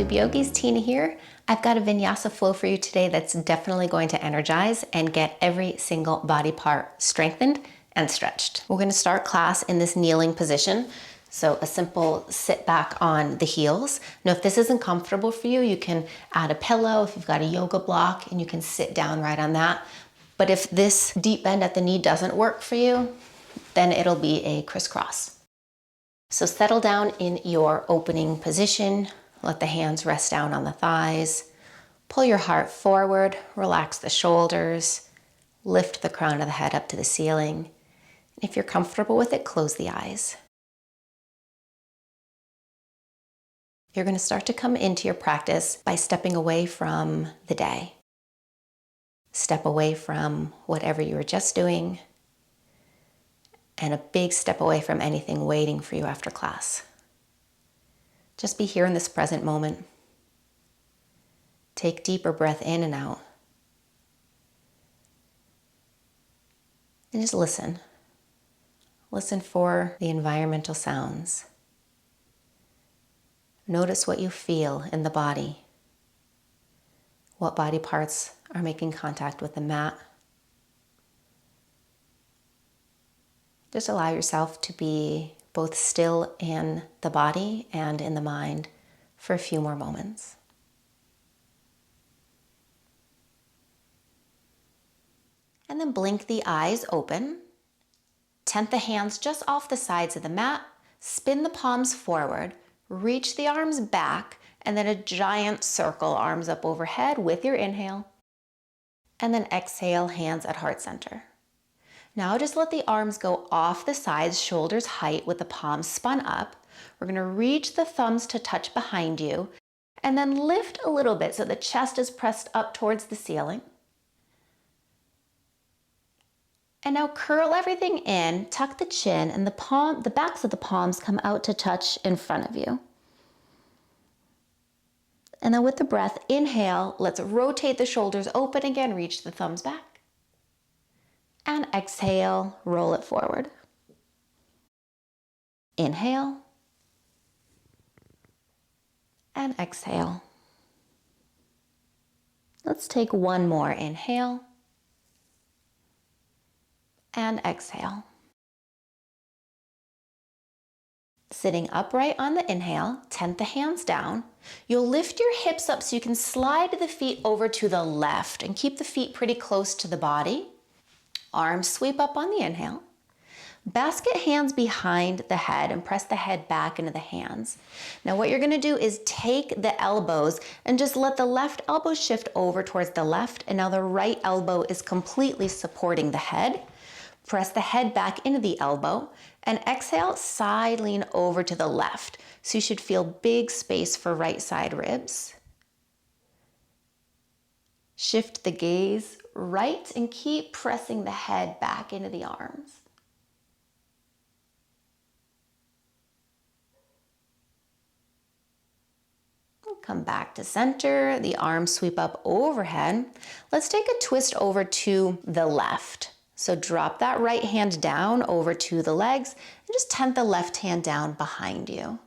YouTube yogis, Tina here. I've got a vinyasa flow for you today that's definitely going to energize and get every single body part strengthened and stretched. We're going to start class in this kneeling position. So a simple sit back on the heels. Now, if this isn't comfortable for you, you can add a pillow if you've got a yoga block and you can sit down right on that. But if this deep bend at the knee doesn't work for you, then it'll be a crisscross. So settle down in your opening position. Let the hands rest down on the thighs. Pull your heart forward, relax the shoulders, lift the crown of the head up to the ceiling. If you're comfortable with it, close the eyes. You're going to start to come into your practice by stepping away from the day. Step away from whatever you were just doing, and a big step away from anything waiting for you after class. Just be here in this present moment. Take deeper breath in and out. And just listen. Listen for the environmental sounds. Notice what you feel in the body. What body parts are making contact with the mat. Just allow yourself to be both still in the body and in the mind for a few more moments. And then blink the eyes open. Tent the hands just off the sides of the mat. Spin the palms forward. Reach the arms back, and then a giant circle, arms up overhead with your inhale. And then exhale, hands at heart center. Now just let the arms go off the sides, shoulders height with the palms spun up. We're going to reach the thumbs to touch behind you and then lift a little bit so the chest is pressed up towards the ceiling. And now curl everything in, tuck the chin, and the backs of the palms come out to touch in front of you. And then with the breath, inhale, let's rotate the shoulders open again, reach the thumbs back. And exhale, roll it forward. Inhale. And exhale. Let's take one more. Inhale. And exhale. Sitting upright on the inhale, tent the hands down. You'll lift your hips up so you can slide the feet over to the left and keep the feet pretty close to the body. Arms sweep up on the inhale. Basket hands behind the head and press the head back into the hands. Now what you're going to do is take the elbows and just let the left elbow shift over towards the left, and now the right elbow is completely supporting the head. Press the head back into the elbow and exhale, side lean over to the left. So you should feel big space for right side ribs. Shift the gaze right and keep pressing the head back into the arms. Come back to center, the arms sweep up overhead. Let's take a twist over to the left. So drop that right hand down over to the legs and just tent the left hand down behind you.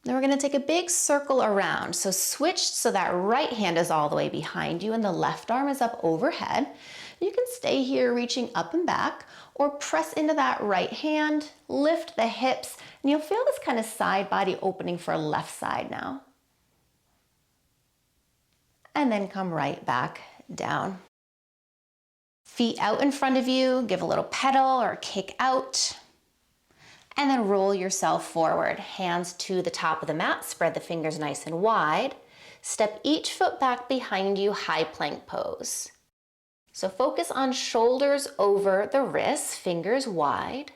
Then we're going to take a big circle around. So switch so that right hand is all the way behind you and the left arm is up overhead. You can stay here reaching up and back, or press into that right hand, lift the hips, and you'll feel this kind of side body opening for left side now. And then come right back down. Feet out in front of you, give a little pedal or kick out. And then roll yourself forward. Hands to the top of the mat, spread the fingers nice and wide. Step each foot back behind you, high plank pose. So focus on shoulders over the wrists, fingers wide.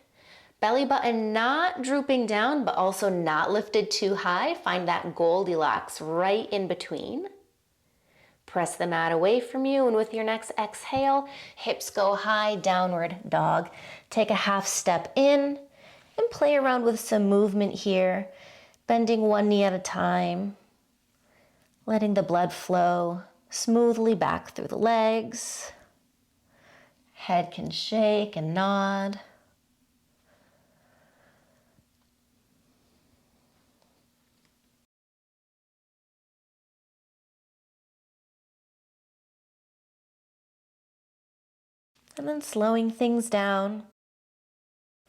Belly button not drooping down, but also not lifted too high. Find that Goldilocks right in between. Press the mat away from you, and with your next exhale, hips go high, downward dog. Take a half step in and play around with some movement here, bending one knee at a time, letting the blood flow smoothly back through the legs. Head can shake and nod. And then slowing things down.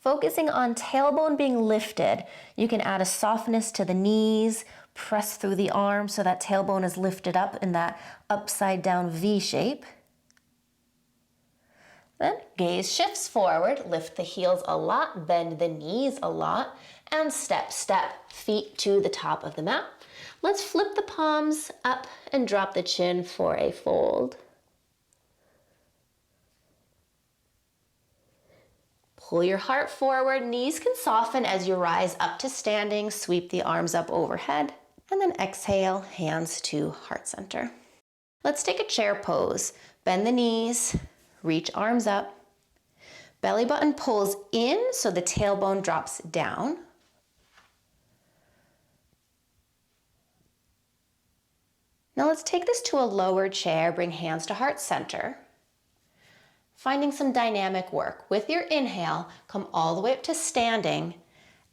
Focusing on tailbone being lifted. You can add a softness to the knees, press through the arms so that tailbone is lifted up in that upside down V shape. Then gaze shifts forward, lift the heels a lot, bend the knees a lot, and step, feet to the top of the mat. Let's flip the palms up and drop the chin for a fold. Pull your heart forward, knees can soften as you rise up to standing, sweep the arms up overhead, and then exhale, hands to heart center. Let's take a chair pose. Bend the knees, reach arms up. Belly button pulls in so the tailbone drops down. Now let's take this to a lower chair, bring hands to heart center. Finding some dynamic work. With your inhale, come all the way up to standing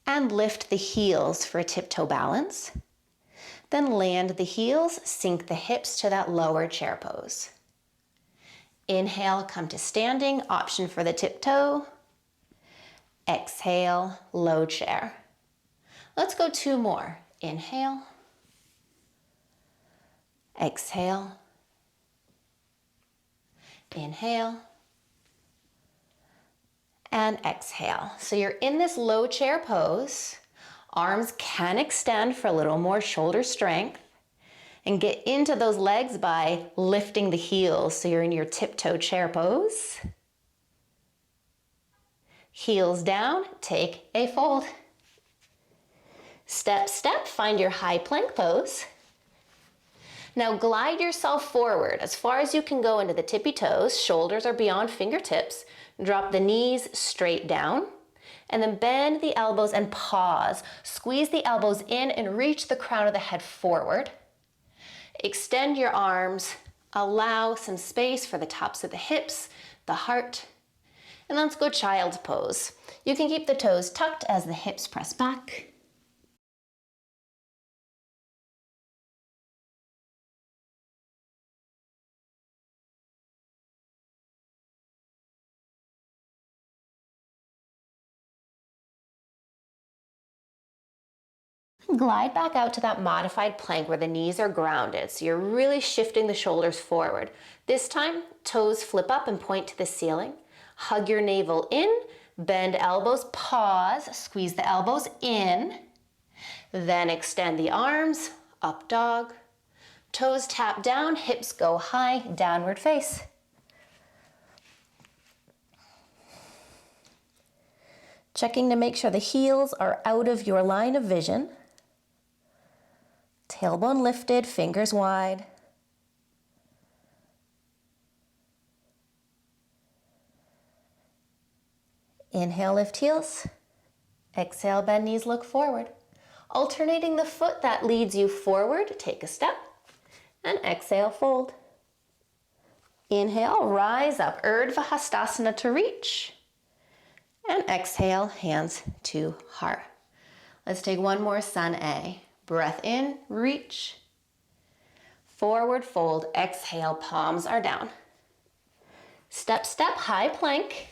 and lift the heels for a tiptoe balance. Then land the heels, sink the hips to that lower chair pose. Inhale, come to standing, option for the tiptoe. Exhale, low chair. Let's go 2 more. Inhale. Exhale. Inhale. And exhale. So you're in this low chair pose. Arms can extend for a little more shoulder strength. And get into those legs by lifting the heels. So you're in your tiptoe chair pose. Heels down, take a fold. Step, find your high plank pose. Now glide yourself forward as far as you can go into the tippy toes. Shoulders are beyond fingertips. Drop the knees straight down. And then bend the elbows and pause. Squeeze the elbows in and reach the crown of the head forward. Extend your arms. Allow some space for the tops of the hips, the heart. And let's go child's pose. You can keep the toes tucked as the hips press back. Glide back out to that modified plank where the knees are grounded. So you're really shifting the shoulders forward. This time, toes flip up and point to the ceiling. Hug your navel in, bend elbows, pause, squeeze the elbows in. Then extend the arms, up dog. Toes tap down, hips go high, downward face. Checking to make sure the heels are out of your line of vision. Tailbone lifted, fingers wide. Inhale, lift heels. Exhale, bend knees, look forward. Alternating the foot that leads you forward, take a step. And exhale, fold. Inhale, rise up, Urdhva Hastasana to reach. And exhale, hands to heart. Let's take one more Sun A. Breath in, reach. Forward fold, exhale, palms are down. Step, high plank.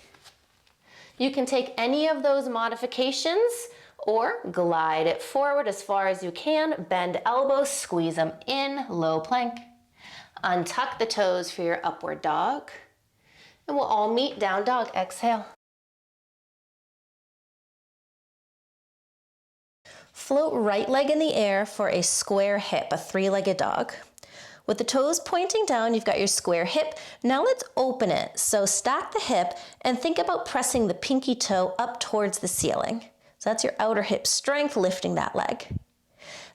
You can take any of those modifications or glide it forward as far as you can. Bend elbows, squeeze them in, low plank. Untuck the toes for your upward dog. And we'll all meet down dog, exhale. Float right leg in the air for a square hip, a 3-legged dog. With the toes pointing down, you've got your square hip. Now let's open it. So stack the hip and think about pressing the pinky toe up towards the ceiling. So that's your outer hip strength, lifting that leg.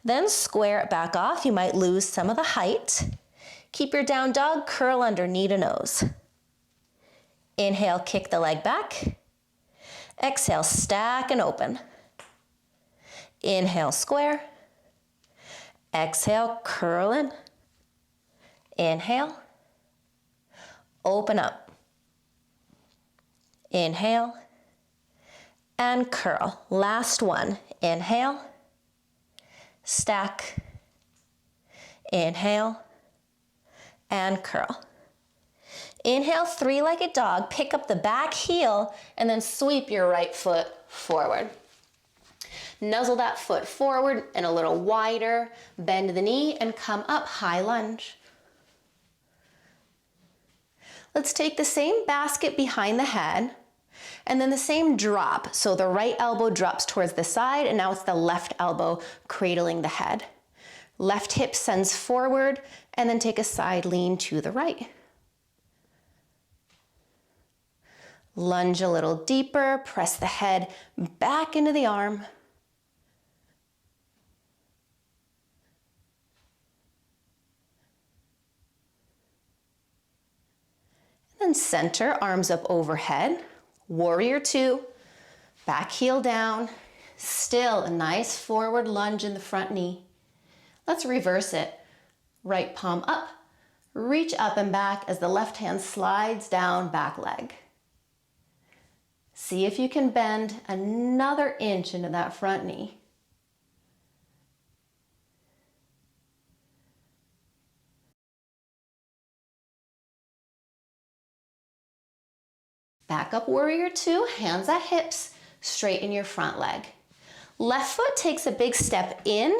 Then square it back off. You might lose some of the height. Keep your down dog, curl under knee to nose. Inhale, kick the leg back. Exhale, stack and open. Inhale, square. Exhale, curl in. Inhale. Open up. Inhale and curl. Last one. Inhale, stack, inhale, and curl. Inhale, three-legged dog. Pick up the back heel and then sweep your right foot forward. Nuzzle that foot forward and a little wider. Bend the knee and come up, high lunge. Let's take the same basket behind the head and then the same drop. So the right elbow drops towards the side and now it's the left elbow cradling the head. Left hip sends forward and then take a side lean to the right. Lunge a little deeper, press the head back into the arm. And center, arms up overhead. Warrior two, back heel down. Still a nice forward lunge in the front knee. Let's reverse it. Right palm up, reach up and back as the left hand slides down back leg. See if you can bend another inch into that front knee. Back up, warrior two, hands at hips, straighten your front leg. Left foot takes a big step in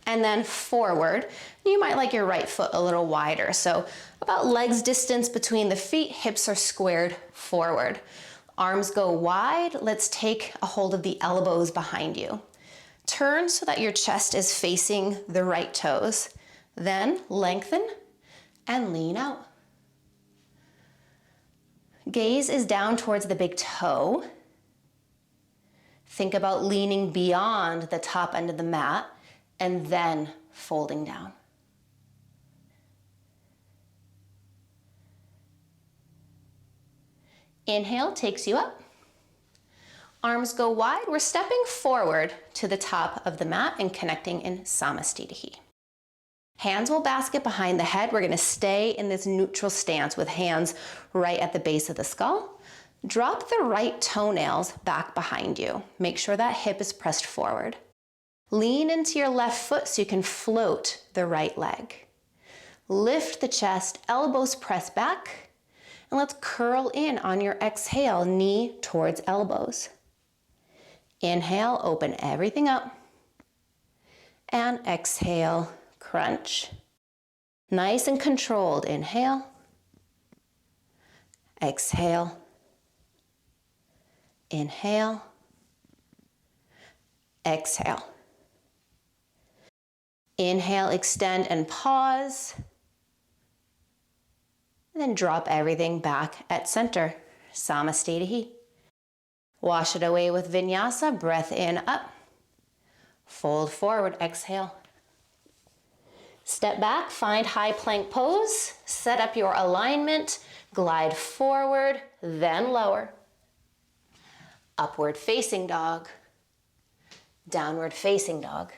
and then forward. You might like your right foot a little wider. So about legs distance between the feet, hips are squared forward. Arms go wide. Let's take a hold of the elbows behind you. Turn so that your chest is facing the right toes. Then lengthen and lean out. Gaze is down towards the big toe. Think about leaning beyond the top end of the mat and then folding down. Inhale takes you up. Arms go wide. We're stepping forward to the top of the mat and connecting in Namaste. Hands will basket behind the head. We're going to stay in this neutral stance with hands right at the base of the skull. Drop the right toenails back behind you. Make sure that hip is pressed forward. Lean into your left foot so you can float the right leg. Lift the chest, elbows press back. And let's curl in on your exhale, knee towards elbows. Inhale, open everything up. And exhale, crunch. Nice and controlled. Inhale. Exhale. Inhale. Exhale. Inhale, extend and pause. And then drop everything back at center. Namaste. Wash it away with vinyasa. Breath in, up. Fold forward, exhale. Step back, find high plank pose. Set up your alignment. Glide forward, then lower. Upward facing dog. Downward facing dog.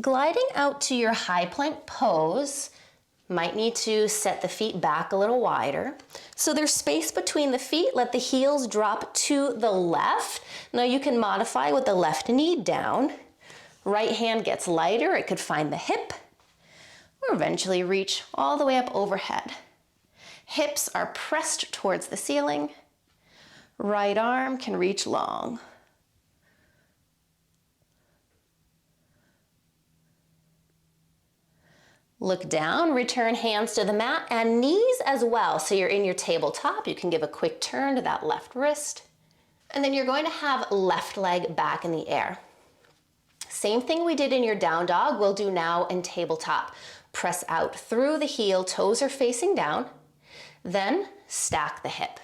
Gliding out to your high plank pose, might need to set the feet back a little wider. So there's space between the feet. Let the heels drop to the left. Now you can modify with the left knee down. Right hand gets lighter. It could find the hip or eventually reach all the way up overhead. Hips are pressed towards the ceiling. Right arm can reach long. Look down, return hands to the mat and knees as well. So you're in your tabletop. You can give a quick turn to that left wrist. And then you're going to have left leg back in the air. Same thing we did in your down dog, we'll do now in tabletop. Press out through the heel, toes are facing down. Then stack the hip.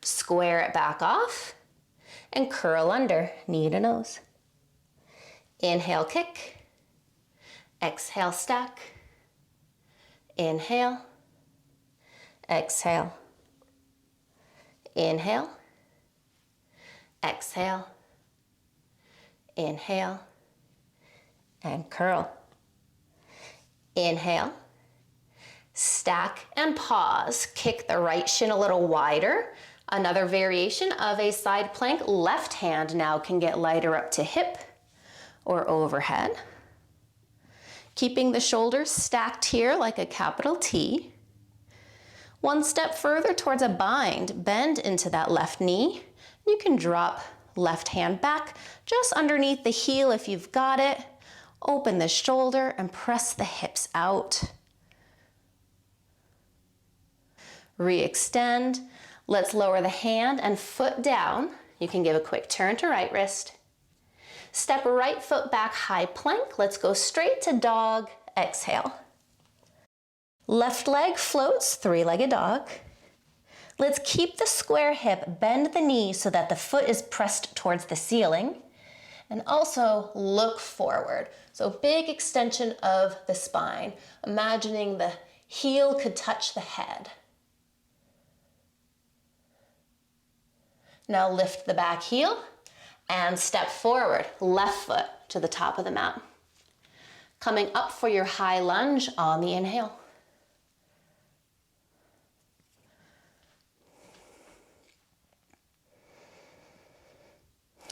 Square it back off and curl under, knee to nose. Inhale, kick. Exhale, stack. Inhale. Exhale. Inhale. Exhale. Inhale. And curl. Inhale. Stack and pause. Kick the right shin a little wider. Another variation of a side plank. Left hand now can get lighter up to hip or overhead. Keeping the shoulders stacked here like a capital T. One step further towards a bind. Bend into that left knee. You can drop left hand back just underneath the heel if you've got it. Open the shoulder and press the hips out. Re-extend. Let's lower the hand and foot down. You can give a quick turn to right wrist. Step right foot back, high plank. Let's go straight to dog. Exhale. Left leg floats, three-legged dog. Let's keep the square hip, bend the knee so that the foot is pressed towards the ceiling. And also look forward. So big extension of the spine. Imagining the heel could touch the head. Now lift the back heel and step forward, left foot to the top of the mat. Coming up for your high lunge on the inhale.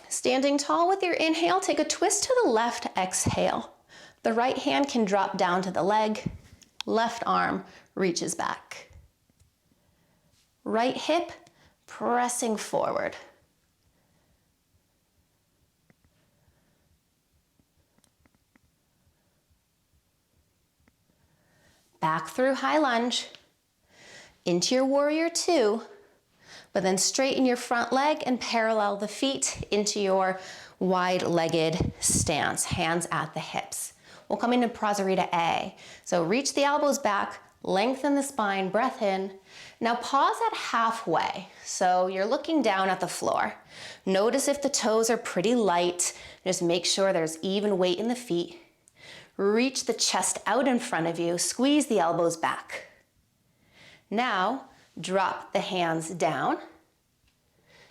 Standing tall with your inhale, take a twist to the left, exhale. The right hand can drop down to the leg, left arm reaches back. Right hip pressing forward. Back through high lunge, into your warrior two, but then straighten your front leg and parallel the feet into your wide-legged stance, hands at the hips. We'll come into Prasarita A. So reach the elbows back, lengthen the spine, breath in. Now pause at halfway. So you're looking down at the floor. Notice if the toes are pretty light. Just make sure there's even weight in the feet. Reach the chest out in front of you, squeeze the elbows back. Now, drop the hands down.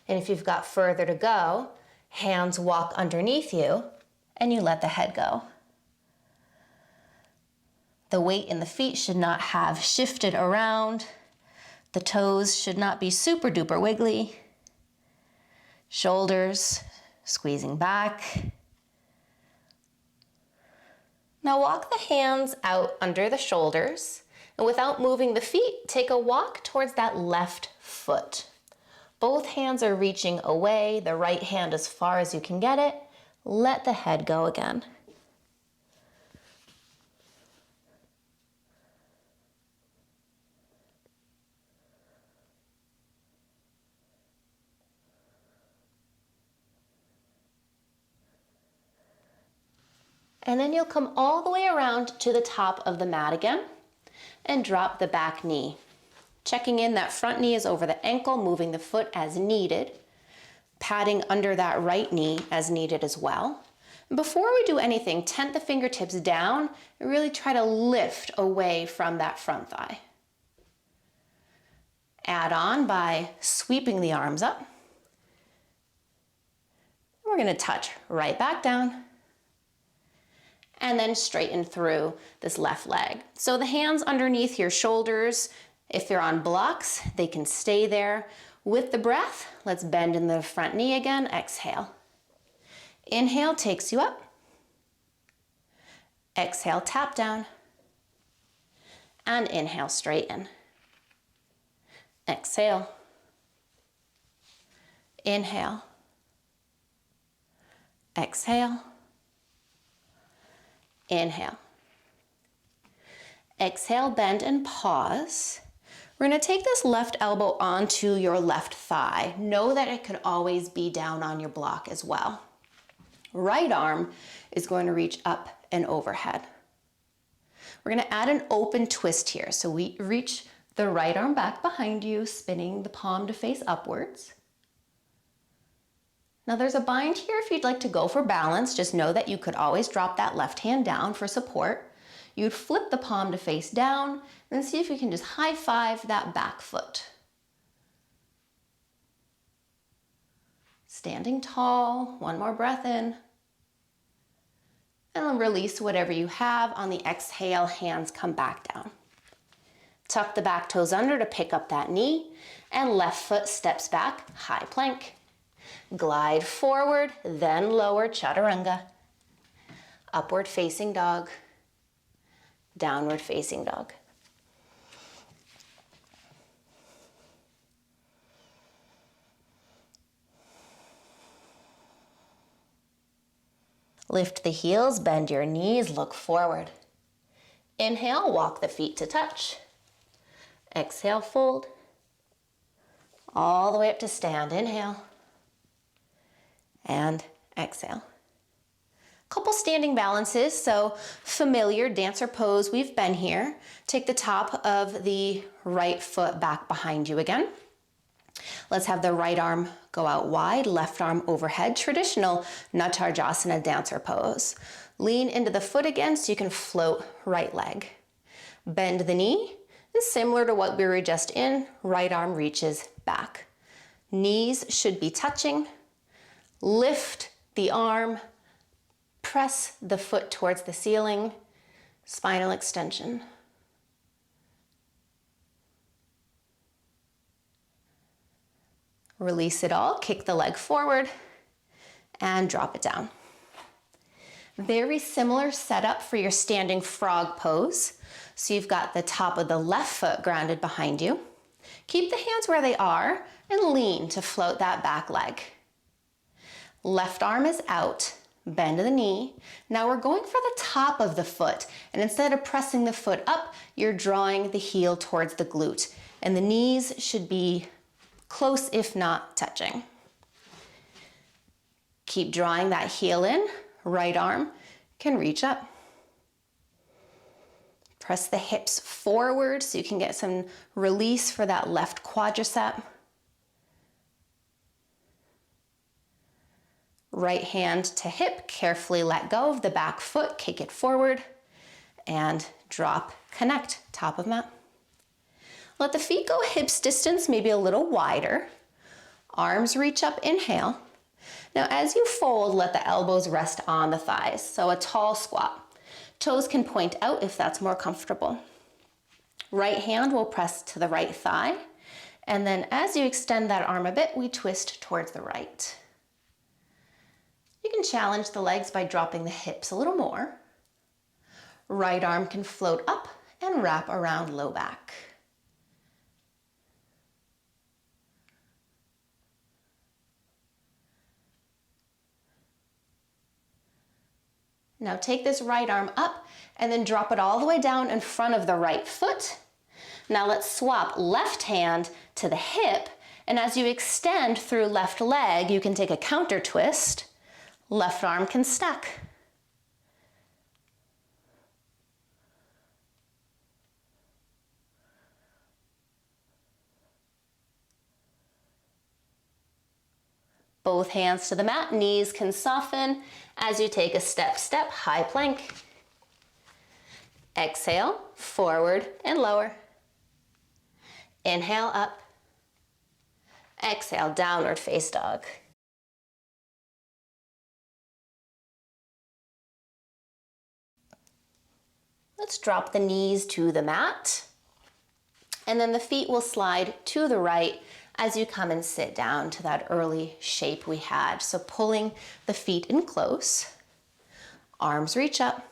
And if you've got further to go, hands walk underneath you and you let the head go. The weight in the feet should not have shifted around. The toes should not be super duper wiggly. Shoulders squeezing back. Now walk the hands out under the shoulders, and without moving the feet, take a walk towards that left foot. Both hands are reaching away, the right hand as far as you can get it. Let the head go again. And then you'll come all the way around to the top of the mat again and drop the back knee. Checking in that front knee is over the ankle, moving the foot as needed, patting under that right knee as needed as well. And before we do anything, tent the fingertips down and really try to lift away from that front thigh. Add on by sweeping the arms up. We're going to touch right back down. And then straighten through this left leg. So the hands underneath your shoulders, if they're on blocks, they can stay there. With the breath, let's bend in the front knee again, exhale. Inhale takes you up. Exhale, tap down. And inhale, straighten. Exhale. Inhale. Exhale. Inhale. Exhale, bend and pause. We're going to take this left elbow onto your left thigh. Know that it can always be down on your block as well. Right arm is going to reach up and overhead. We're going to add an open twist here. So we reach the right arm back behind you, spinning the palm to face upwards. Now there's a bind here if you'd like to go for balance. Just know that you could always drop that left hand down for support. You'd flip the palm to face down and see if you can just high five that back foot. Standing tall, one more breath in. and then release whatever you have. On the exhale, hands come back down. Tuck the back toes under to pick up that knee, and left foot steps back, high plank. Glide forward, then lower chaturanga. Upward facing dog, downward facing dog. Lift the heels, bend your knees, look forward. Inhale, walk the feet to touch. Exhale, fold. All the way up to stand. Inhale. And exhale. Couple standing balances, so familiar dancer pose, we've been here. Take the top of the right foot back behind you again. Let's have the right arm go out wide, left arm overhead, traditional Natarjasana dancer pose. Lean into the foot again so you can float right leg. Bend the knee, and similar to what we were just in, right arm reaches back. Knees should be touching. Lift the arm, press the foot towards the ceiling, spinal extension. Release it all, kick the leg forward, and drop it down. Very similar setup for your standing frog pose. So you've got the top of the left foot grounded behind you. Keep the hands where they are and lean to float that back leg. Left arm is out, bend the knee. Now we're going for the top of the foot, and instead of pressing the foot up, you're drawing the heel towards the glute, and the knees should be close if not touching. Keep drawing that heel in, right arm can reach up. Press the hips forward so you can get some release for that left quadricep. Right hand to hip, carefully let go of the back foot, kick it forward, and drop, connect, top of mat. Let the feet go hips distance, maybe a little wider. Arms reach up, inhale. Now as you fold, let the elbows rest on the thighs, so a tall squat. Toes can point out if that's more comfortable. Right hand will press to the right thigh, and then as you extend that arm a bit, we twist towards the right. You can challenge the legs by dropping the hips a little more. Right arm can float up and wrap around low back. Now take this right arm up and then drop it all the way down in front of the right foot. Now let's swap left hand to the hip, and as you extend through left leg, you can take a counter twist. Left arm can stack. Both hands to the mat, knees can soften as you take a step, high plank. Exhale, forward and lower. Inhale up. Exhale, downward face dog. Let's drop the knees to the mat, and then the feet will slide to the right as you come and sit down to that early shape we had. So pulling the feet in close, arms reach up,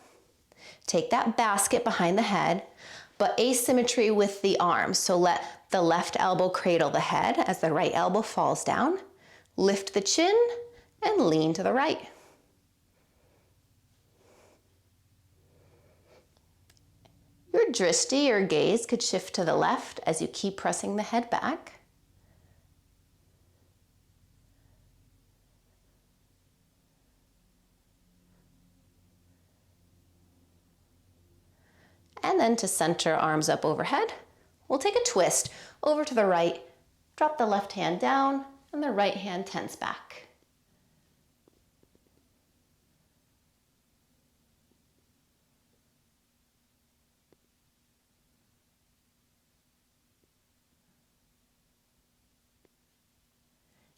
take that basket behind the head, but asymmetry with the arms. So let the left elbow cradle the head as the right elbow falls down, lift the chin and lean to the right. Your drishti or gaze could shift to the left as you keep pressing the head back. And then to center, arms up overhead, we'll take a twist over to the right, drop the left hand down, and the right hand tense back.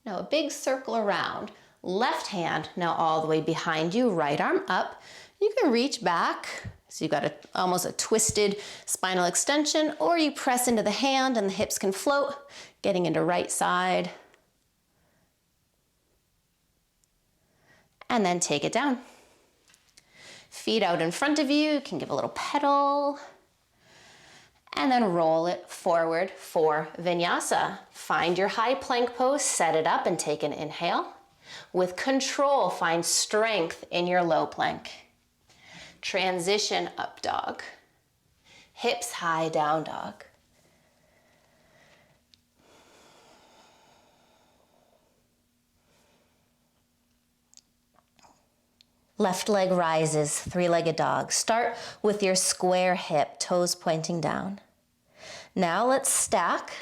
Now a big circle around, left hand now all the way behind you, right arm up. You can reach back, so you've got almost a twisted spinal extension, or you press into the hand and the hips can float, getting into right side. And then take it down. Feet out in front of you, you can give a little pedal, and then roll it forward for vinyasa. Find your high plank pose, set it up and take an inhale. With control, find strength in your low plank. Transition up dog. Hips high, down dog. Left leg rises, three-legged dog. Start with your square hip, toes pointing down. Now let's stack.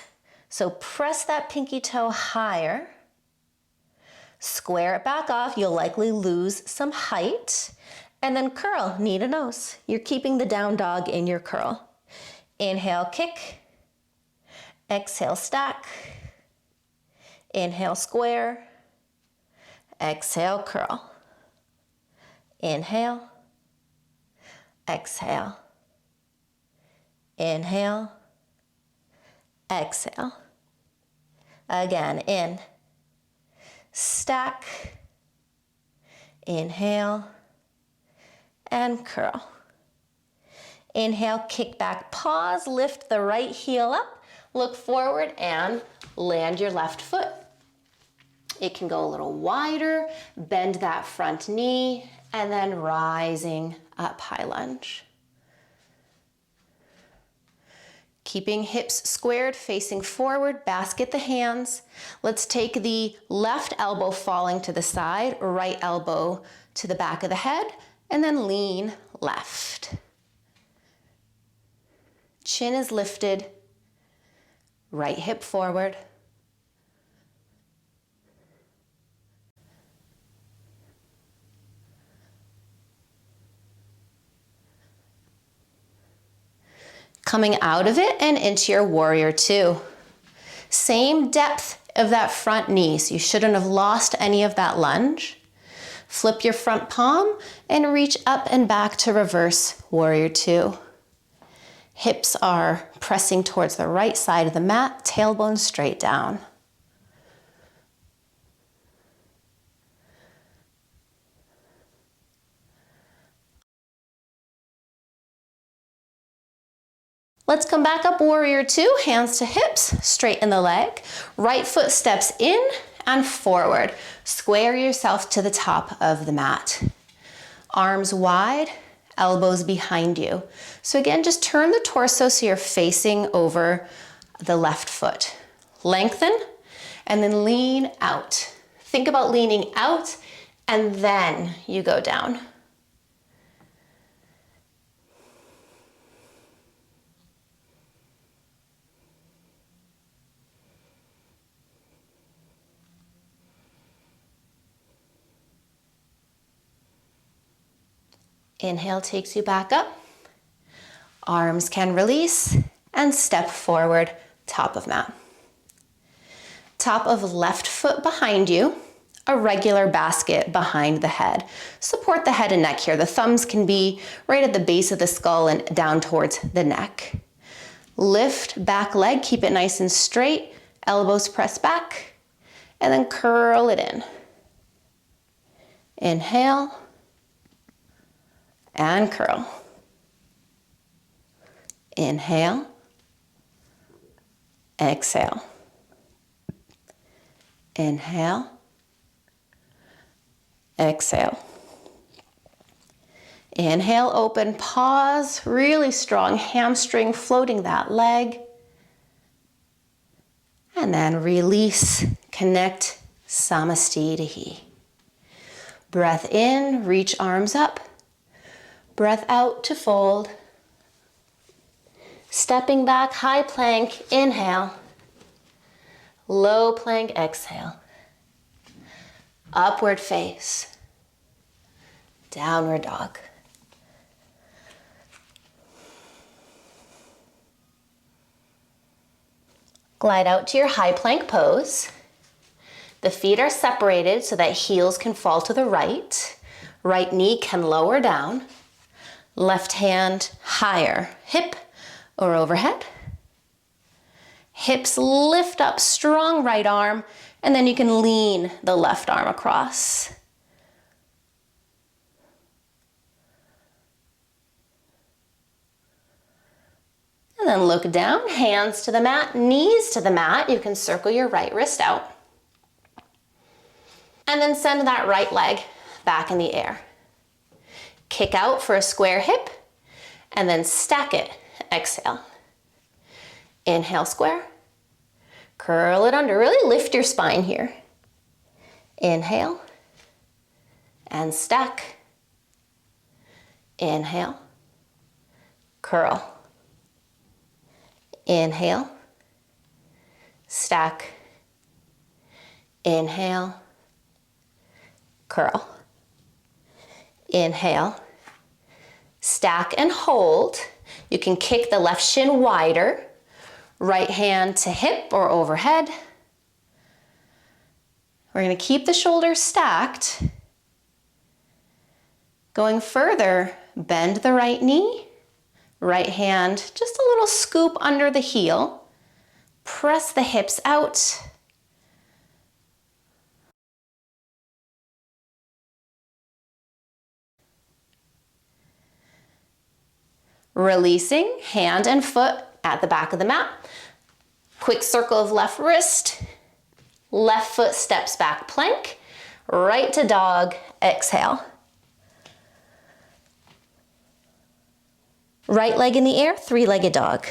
So press that pinky toe higher. Square it back off. You'll likely lose some height. And then curl, knee to nose. You're keeping the down dog in your curl. Inhale, kick. Exhale, stack. Inhale, square. Exhale, curl. Inhale, exhale, inhale, exhale. Again, in, stack, inhale, and curl. Inhale, kick back, pause, lift the right heel up, look forward and land your left foot. It can go a little wider, bend that front knee, and then rising up, high lunge. Keeping hips squared, facing forward, basket the hands. Let's take the left elbow falling to the side, right elbow to the back of the head, and then lean left. Chin is lifted, right hip forward. Coming out of it and into your warrior two. Same depth of that front knee, so you shouldn't have lost any of that lunge. Flip your front palm and reach up and back to reverse warrior two. Hips are pressing towards the right side of the mat, tailbone straight down. Let's come back up, warrior two, hands to hips, straighten the leg. Right foot steps in and forward. Square yourself to the top of the mat. Arms wide, elbows behind you. So again, just turn the torso so you're facing over the left foot. Lengthen and then lean out. Think about leaning out and then you go down. Inhale takes you back up. Arms can release and step forward, top of mat. Top of left foot behind you, a regular basket behind the head. Support the head and neck here. The thumbs can be right at the base of the skull and down towards the neck. Lift back leg, keep it nice and straight. Elbows press back and then curl it in. Inhale. And curl. Inhale. Exhale. Inhale. Exhale. Inhale, open, pause, really strong hamstring, floating that leg. And then release, connect, Namaste. Breath in, reach arms up. Breath out to fold. Stepping back, high plank, inhale. Low plank, exhale. Upward face. Downward dog. Glide out to your high plank pose. The feet are separated so that heels can fall to the right. Right knee can lower down. Left hand higher, hip or overhead. Hips lift up, strong right arm, and then you can lean the left arm across. And then look down, hands to the mat, knees to the mat. You can circle your right wrist out. And then send that right leg back in the air. Kick out for a square hip, and then stack it. Exhale. Inhale, square. Curl it under. Really lift your spine here. Inhale. And stack. Inhale. Curl. Inhale. Stack. Inhale. Curl. Inhale. Stack and hold. You can kick the left shin wider. Right hand to hip or overhead. We're going to keep the shoulders stacked. Going further, bend the right knee. Right hand, just a little scoop under the heel. Press the hips out. Releasing, hand and foot at the back of the mat. Quick circle of left wrist. Left foot steps back, plank. Right to dog, exhale. Right leg in the air, three-legged dog.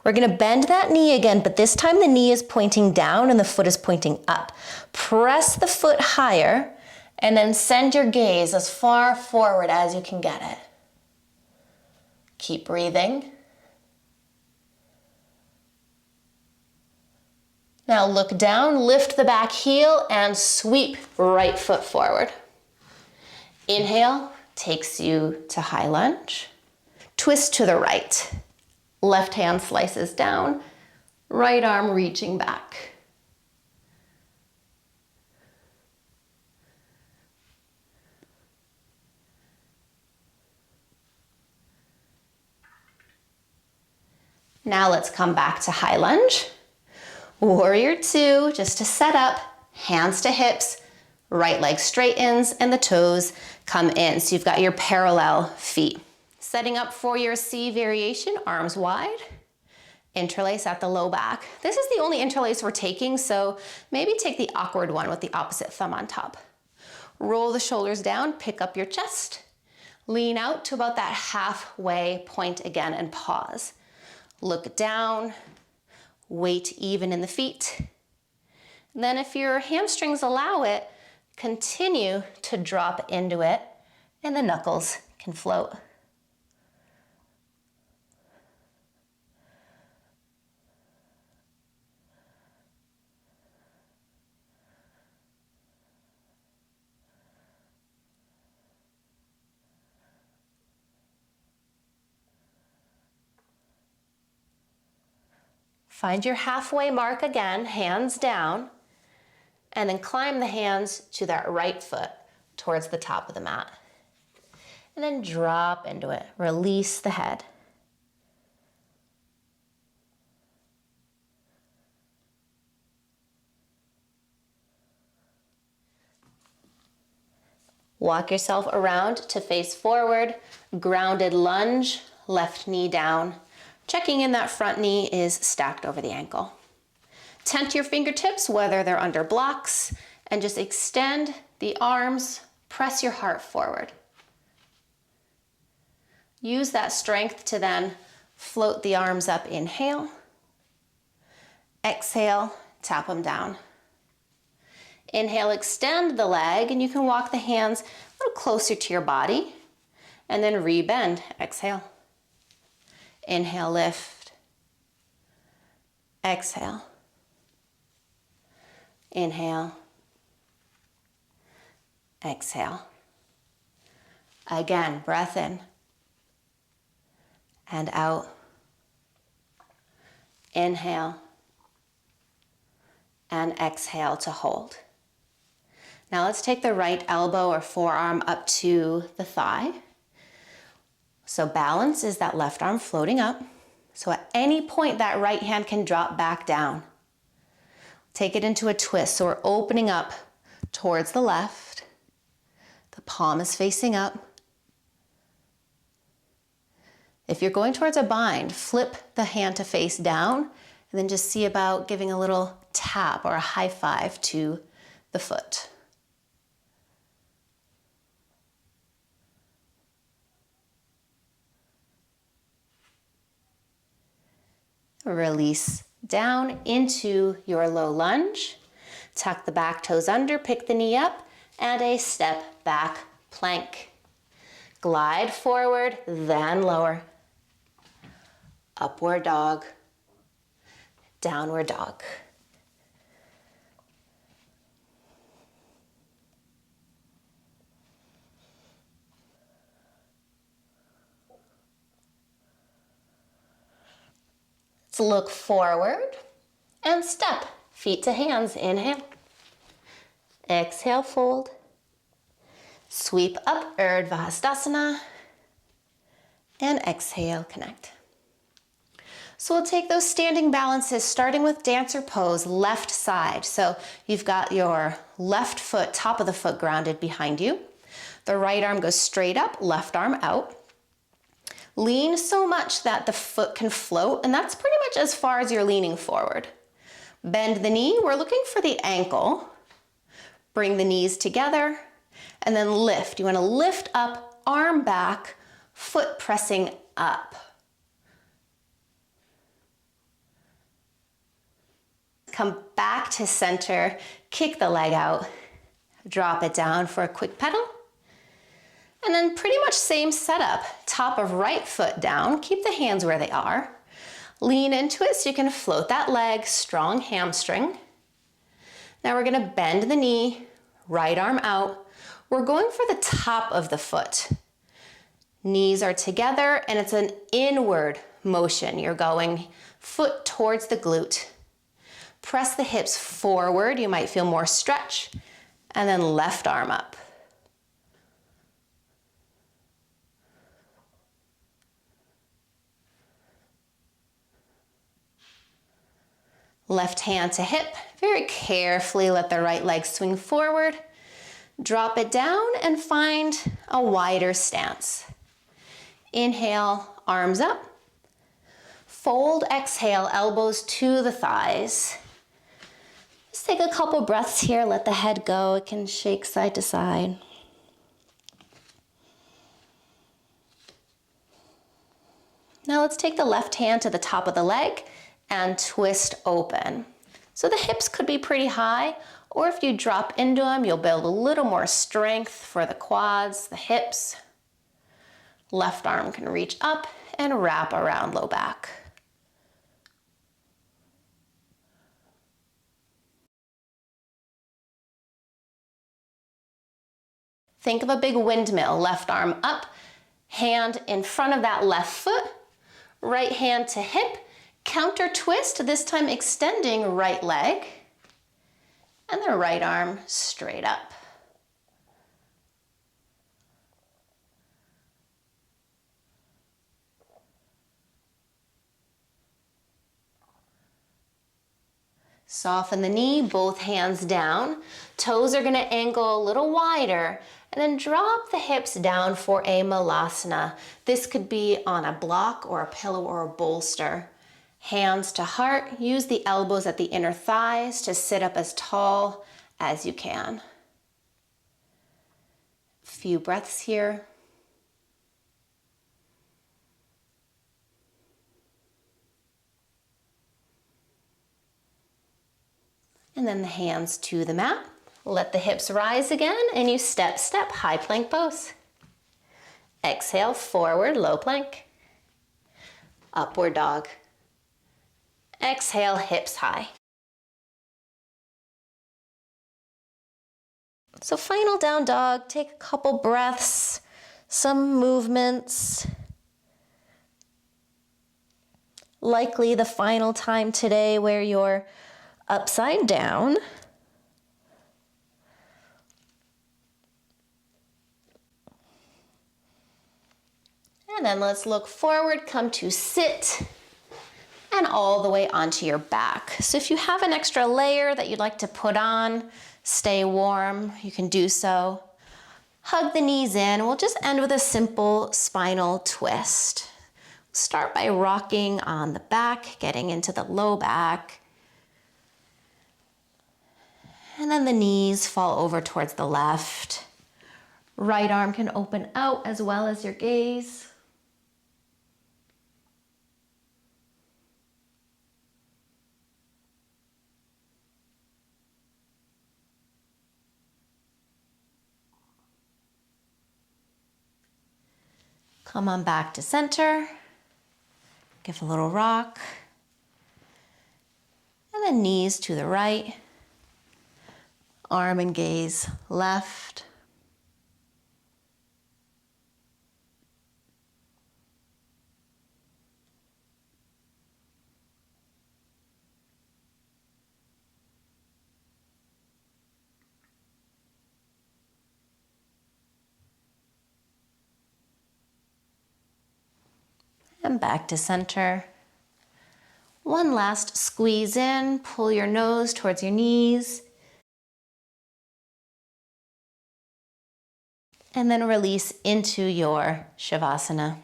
We're gonna bend that knee again, but this time the knee is pointing down and the foot is pointing up. Press the foot higher and then send your gaze as far forward as you can get it. Keep breathing. Now look down, lift the back heel and sweep right foot forward. Inhale takes you to high lunge. Twist to the right. Left hand slices down, right arm reaching back. Now let's come back to high lunge. Warrior two, just to set up, hands to hips, right leg straightens and the toes come in. So you've got your parallel feet. Setting up for your C variation, arms wide, interlace at the low back. This is the only interlace we're taking, so maybe take the awkward one with the opposite thumb on top. Roll the shoulders down, pick up your chest, lean out to about that halfway point again and pause. Look down, weight even in the feet. And then if your hamstrings allow it, continue to drop into it and the knuckles can float. Find your halfway mark again, hands down, and then climb the hands to that right foot towards the top of the mat. And then drop into it, release the head. Walk yourself around to face forward, grounded lunge, left knee down. Checking in that front knee is stacked over the ankle. Tent your fingertips, whether they're under blocks, and just extend the arms, press your heart forward. Use that strength to then float the arms up, inhale. Exhale, tap them down. Inhale, extend the leg, and you can walk the hands a little closer to your body, and then rebend, exhale. Inhale, lift. Exhale. Inhale. Exhale. Again, breath in and out. Inhale and exhale to hold. Now let's take the right elbow or forearm up to the thigh. So balance is that left arm floating up. So at any point that right hand can drop back down. Take it into a twist. So we're opening up towards the left. The palm is facing up. If you're going towards a bind, flip the hand to face down and then just see about giving a little tap or a high five to the foot. Release down into your low lunge. Tuck the back toes under, pick the knee up, and a step back plank. Glide forward, then lower. Upward dog, downward dog. Let's look forward and step, feet to hands, inhale. Exhale, fold. Sweep up, Urdhva Hastasana. And exhale, connect. So we'll take those standing balances, starting with dancer pose, left side. So you've got your left foot, top of the foot grounded behind you. The right arm goes straight up, left arm out. Lean so much that the foot can float, and that's pretty much as far as you're leaning forward. Bend the knee, we're looking for the ankle. Bring the knees together, and then lift. You wanna lift up, arm back, foot pressing up. Come back to center, kick the leg out, drop it down for a quick pedal. And then pretty much same setup, top of right foot down, keep the hands where they are. Lean into it so you can float that leg, strong hamstring. Now we're gonna bend the knee, right arm out. We're going for the top of the foot. Knees are together and it's an inward motion. You're going foot towards the glute. Press the hips forward, you might feel more stretch, and then left arm up. Left hand to hip, very carefully let the right leg swing forward. Drop it down and find a wider stance. Inhale, arms up. Fold, exhale, elbows to the thighs. Just take a couple breaths here, let the head go. It can shake side to side. Now let's take the left hand to the top of the leg and twist open. So the hips could be pretty high, or if you drop into them, you'll build a little more strength for the quads, the hips. Left arm can reach up and wrap around low back. Think of a big windmill, left arm up, hand in front of that left foot, right hand to hip, counter twist, this time extending right leg, and the right arm straight up. Soften the knee, both hands down. Toes are gonna angle a little wider, and then drop the hips down for a Malasana. This could be on a block or a pillow or a bolster. Hands to heart, use the elbows at the inner thighs to sit up as tall as you can. A few breaths here. And then the hands to the mat. Let the hips rise again and you step, step, high plank pose. Exhale, forward, low plank. Upward dog. Exhale, hips high. So final down dog, take a couple breaths, some movements. Likely the final time today where you're upside down. And then let's look forward, come to sit, and all the way onto your back. So if you have an extra layer that you'd like to put on, stay warm, you can do so. Hug the knees in. We'll just end with a simple spinal twist. Start by rocking on the back, getting into the low back. And then the knees fall over towards the left. Right arm can open out as well as your gaze. Come on back to center. Give a little rock. And then knees to the right. Arm and gaze left. And back to center. One last squeeze in, pull your nose towards your knees. And then release into your Shavasana.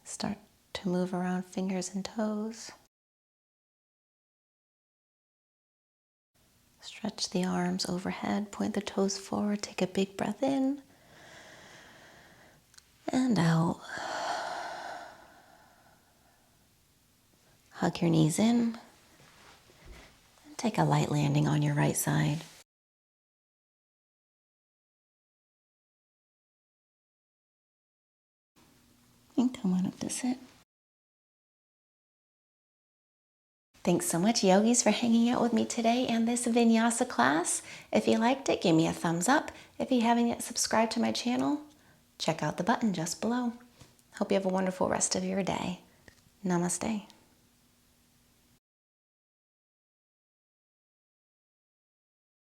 Start to move around fingers and toes. Stretch the arms overhead, point the toes forward, take a big breath in and out. Hug your knees in and take a light landing on your right side. And come on up to sit. Thanks so much, yogis, for hanging out with me today and this vinyasa class. If you liked it, give me a thumbs up. If you haven't yet subscribed to my channel, check out the button just below. Hope you have a wonderful rest of your day. Namaste.